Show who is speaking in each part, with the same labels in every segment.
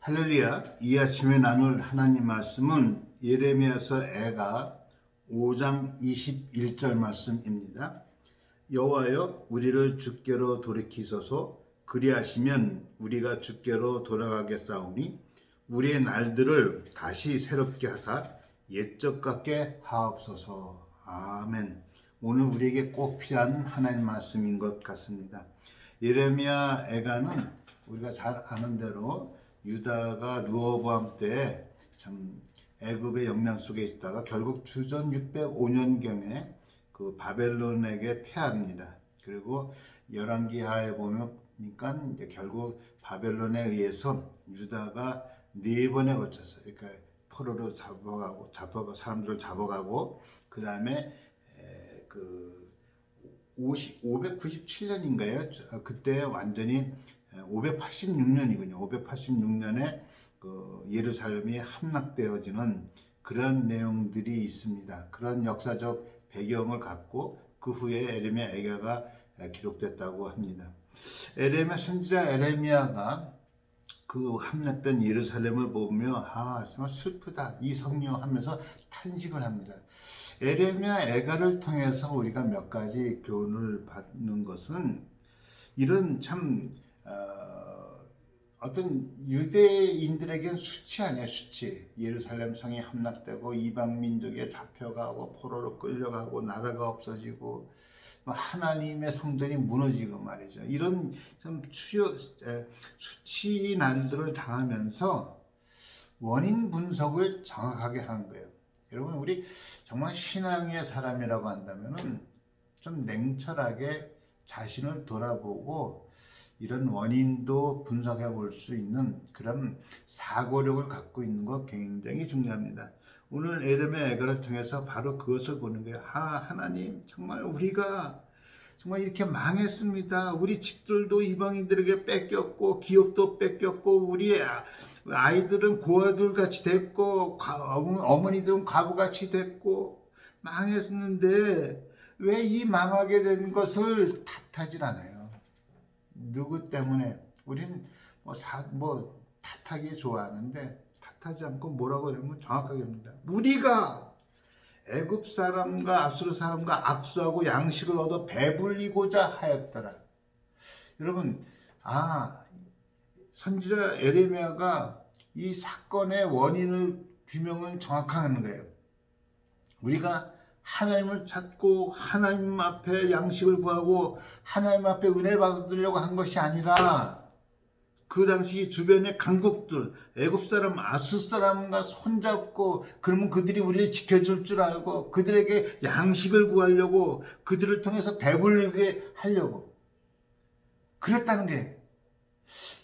Speaker 1: 할렐루야. 이 아침에 나눌 하나님 말씀은 예레미야서 애가 5장 21절 말씀입니다. 여호와여 우리를 주께로 돌이키소서. 그리하시면 우리가 주께로 돌아가겠사오니 우리의 날들을 다시 새롭게 하사 옛적 같게 하옵소서. 아멘. 오늘 우리에게 꼭 필요한 하나님 말씀인 것 같습니다. 예레미야 애가는 우리가 잘 아는 대로 유다가 르호보암 때 참 애굽의 영향 속에 있다가 결국 주전 605년경에 그 바벨론에게 패합니다. 그리고 열왕기하에 보니까 결국 바벨론에 의해서 유다가 4번에 걸쳐서 그러니까 포로로 잡아가고 사람들을 잡아가고 그 다음에 그 597년인가요? 그때 완전히 586년이군요. 586년에 그 예루살렘이 함락되어지는 그런 내용들이 있습니다. 그런 역사적 배경을 갖고 그 후에 에레미야 애가가 기록됐다고 합니다. 에레미야 선지자 에레미야가 그 함락된 예루살렘을 보며 정말 슬프다 이성녀 하면서 탄식을 합니다. 에레미야 애가를 통해서 우리가 몇 가지 교훈을 받는 것은 이런 참 어떤 유대인들에겐 수치 아니야, 수치. 예루살렘 성이 함락되고 이방 민족에 잡혀가고 포로로 끌려가고 나라가 없어지고 하나님의 성전이 무너지고 말이죠. 이런 참 수치 날들을 당하면서 원인 분석을 정확하게 하는 거예요. 여러분 우리 정말 신앙의 사람이라고 한다면은 좀 냉철하게 자신을 돌아보고 이런 원인도 분석해 볼 수 있는 그런 사고력을 갖고 있는 것 굉장히 중요합니다. 오늘 에레미야 애가를 통해서 바로 그것을 보는 거예요. 하나님 정말 우리가 정말 이렇게 망했습니다. 우리 집들도 이방인들에게 뺏겼고 기업도 뺏겼고 우리 아이들은 고아들 같이 됐고 어머니들은 과부같이 됐고 망했는데 왜 이 망하게 된 것을 탓하질 않아요. 누구 때문에? 우리는 탓하기 좋아하는데 탓하지 않고 뭐라고 하면 정확하게 합니다. 우리가 애굽 사람과 아수르 사람과 악수하고 양식을 얻어 배불리고자 하였더라. 여러분, 선지자 에레미야가 이 사건의 원인을 규명을 정확하게 하는 거예요. 우리가 하나님을 찾고 하나님 앞에 양식을 구하고 하나님 앞에 은혜 받으려고 한 것이 아니라 그 당시 주변의 강국들 애굽 사람 아수르 사람과 손잡고 그러면 그들이 우리를 지켜줄 줄 알고 그들에게 양식을 구하려고 그들을 통해서 배불리게 하려고 그랬다는 게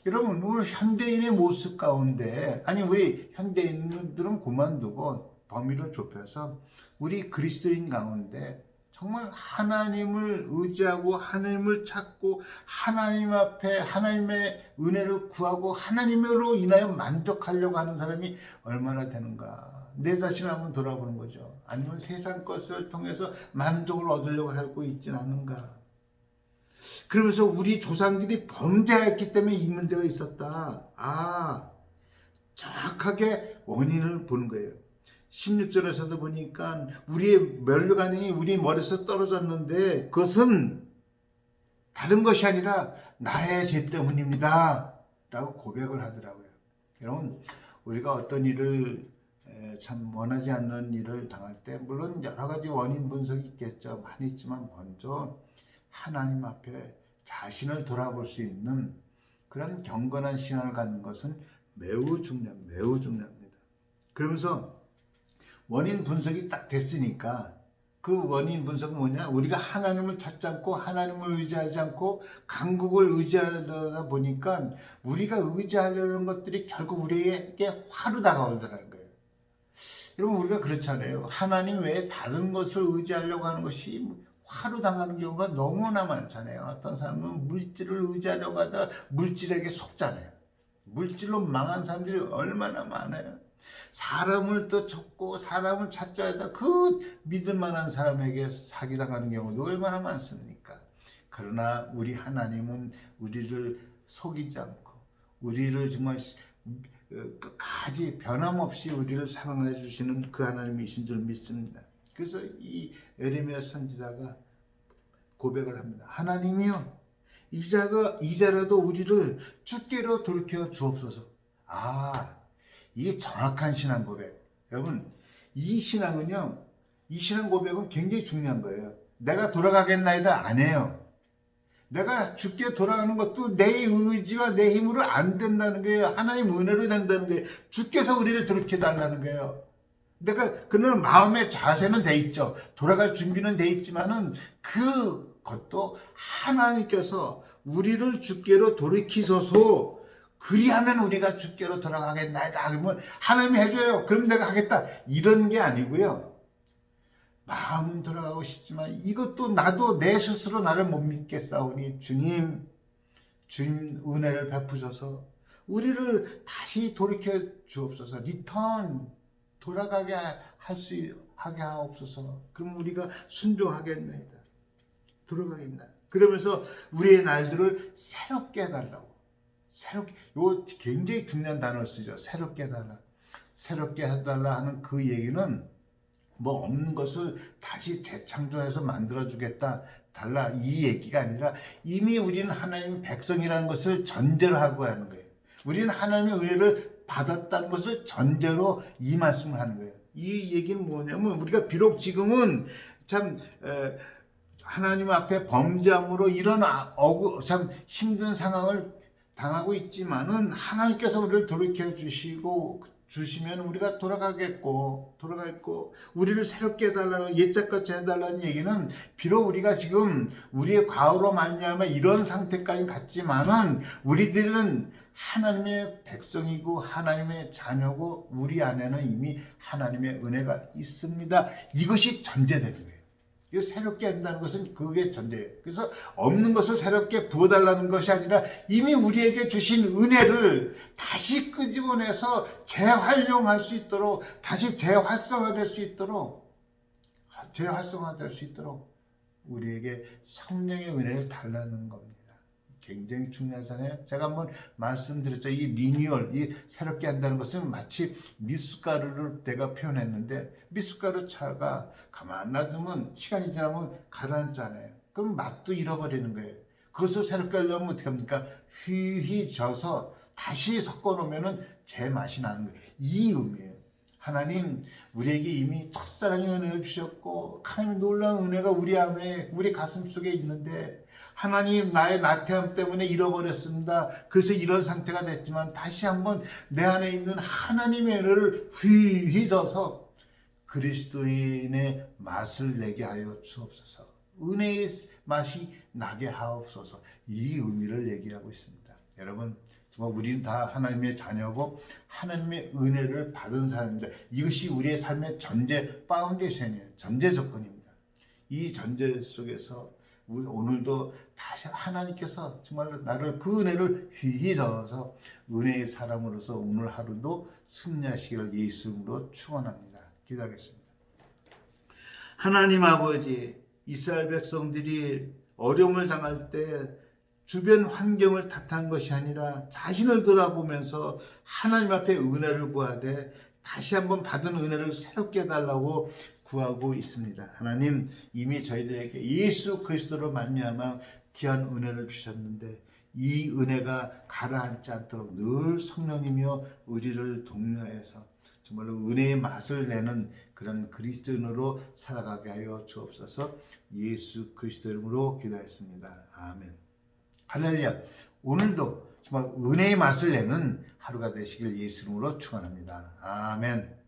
Speaker 1: 여러분 오늘 현대인의 모습 가운데 우리 현대인들은 그만두고 범위를 좁혀서 우리 그리스도인 가운데 정말 하나님을 의지하고 하나님을 찾고 하나님 앞에 하나님의 은혜를 구하고 하나님으로 인하여 만족하려고 하는 사람이 얼마나 되는가. 내 자신을 한번 돌아보는 거죠. 아니면 세상 것을 통해서 만족을 얻으려고 하고 있지는 않은가. 그러면서 우리 조상들이 범죄했기 때문에 이 문제가 있었다. 정확하게 원인을 보는 거예요. 16절에서도 보니까 우리의 멸류관이 우리 머리에서 떨어졌는데 그것은 다른 것이 아니라 나의 죄 때문입니다 라고 고백을 하더라고요. 여러분 우리가 어떤 일을 참 원하지 않는 일을 당할 때 물론 여러 가지 원인 분석이 있겠죠. 많이 있지만 먼저 하나님 앞에 자신을 돌아볼 수 있는 그런 경건한 시간을 갖는 것은 매우 중요합니다. 그러면서 원인 분석이 딱 됐으니까 그 원인 분석은 뭐냐? 우리가 하나님을 찾지 않고 하나님을 의지하지 않고 강국을 의지하다 보니까 우리가 의지하려는 것들이 결국 우리에게 화로 다가오더라는 거예요. 여러분 우리가 그렇잖아요. 하나님 외에 다른 것을 의지하려고 하는 것이 화로 당하는 경우가 너무나 많잖아요. 어떤 사람은 물질을 의지하려고 하다가 물질에게 속잖아요. 물질로 망한 사람들이 얼마나 많아요. 사람을 또 찾고 사람을 찾자 하다 그 믿을 만한 사람에게 사기당하는 경우도 얼마나 많습니까? 그러나 우리 하나님은 우리를 속이지 않고 우리를 정말 끝까지 변함없이 우리를 사랑해 주시는 그 하나님이신 줄 믿습니다. 그래서 이 에레미야 선지자가 고백을 합니다. 하나님이여, 이제라도 우리를 주께로 돌이켜 주옵소서. 이게 정확한 신앙 고백. 여러분, 이 신앙 고백은 굉장히 중요한 거예요. 내가 돌아가겠나이다 안 해요. 내가 주께 돌아가는 것도 내 의지와 내 힘으로 안 된다는 거예요. 하나님 은혜로 된다는 거예요. 주께서 우리를 돌이켜 달라는 거예요. 그는 마음의 자세는 돼 있죠. 돌아갈 준비는 돼 있지만은 그것도 하나님께서 우리를 주께로 돌이키소서. 그리하면 우리가 주께로 돌아가겠나이다. 그러면 하나님이 해줘요. 그럼 내가 하겠다. 이런 게 아니고요. 마음은 돌아가고 싶지만 이것도 나도 내 스스로 나를 못 믿겠사오니 주님 은혜를 베푸셔서 우리를 다시 돌이켜 주옵소서. 리턴 돌아가게 하게 하옵소서. 그럼 우리가 순종하겠나이다. 돌아가겠나. 그러면서 우리의 날들을 새롭게 해달라고. 이거 굉장히 중요한 단어를 쓰죠. 새롭게 해달라. 새롭게 해달라 하는 그 얘기는 뭐 없는 것을 다시 재창조해서 만들어주겠다 달라 이 얘기가 아니라 이미 우리는 하나님의 백성이라는 것을 전제로 하고 하는 거예요. 우리는 하나님의 은혜를 받았다는 것을 전제로 이 말씀을 하는 거예요. 이 얘기는 뭐냐면 우리가 비록 지금은 참 하나님 앞에 범죄함으로 이런 참 힘든 상황을 당하고 있지만은 하나님께서 우리를 돌이켜 주시면 우리가 돌아가겠고 우리를 새롭게 해달라는 옛작같이 해달라는 얘기는 비록 우리가 지금 우리의 과오로 말미암아 이런 상태까지 갔지만은 우리들은 하나님의 백성이고 하나님의 자녀고 우리 안에는 이미 하나님의 은혜가 있습니다. 이것이 전제되는 거예요. 이거 새롭게 한다는 것은 그게 전제예요. 그래서 없는 것을 새롭게 부어달라는 것이 아니라 이미 우리에게 주신 은혜를 다시 끄집어내서 재활용할 수 있도록 다시 재활성화될 수 있도록 우리에게 성령의 은혜를 달라는 겁니다. 굉장히 중요하잖아요. 제가 한번 말씀드렸죠. 이 리뉴얼, 이 새롭게 한다는 것은 마치 미숫가루를 내가 표현했는데 미숫가루 차가 가만 놔두면 시간이 지나면 가라앉잖아요. 그럼 맛도 잃어버리는 거예요. 그것을 새롭게 하려면 어떻게 합니까? 휘휘 져서 다시 섞어놓으면 제 맛이 나는 거예요. 이 의미예요. 하나님 우리에게 이미 첫사랑의 은혜를 주셨고 하나님의 놀라운 은혜가 우리 안에 우리 가슴 속에 있는데 하나님 나의 나태함 때문에 잃어버렸습니다. 그래서 이런 상태가 됐지만 다시 한번 내 안에 있는 하나님의 은혜를 휘휘져서 그리스도인의 맛을 내게 하여 주옵소서. 은혜의 맛이 나게 하옵소서. 이 의미를 얘기하고 있습니다. 여러분 정말 우리는 다 하나님의 자녀고 하나님의 은혜를 받은 사람입니다. 이것이 우리의 삶의 전제 파운데이션이에요. 전제 조건입니다. 이 전제 속에서 오늘도 다시 하나님께서 정말 나를 그 은혜를 휘휘저어서 은혜의 사람으로서 오늘 하루도 승리하시기를 예수 이름으로 축원합니다. 기도하겠습니다. 하나님 아버지, 이스라엘 백성들이 어려움을 당할 때 주변 환경을 탓한 것이 아니라 자신을 돌아보면서 하나님 앞에 은혜를 구하되 다시 한번 받은 은혜를 새롭게 해달라고 구하고 있습니다. 하나님 이미 저희들에게 예수 그리스도로 말미암아 귀한 은혜를 주셨는데 이 은혜가 가라앉지 않도록 늘 성령이며 우리를 독려해서 정말로 은혜의 맛을 내는 그런 그리스도인으로 살아가게 하여 주옵소서. 예수 그리스도 이름으로 기도했습니다. 아멘. 할렐루야. 오늘도 정말 은혜의 맛을 내는 하루가 되시길 예수 이름으로 축원합니다. 아멘.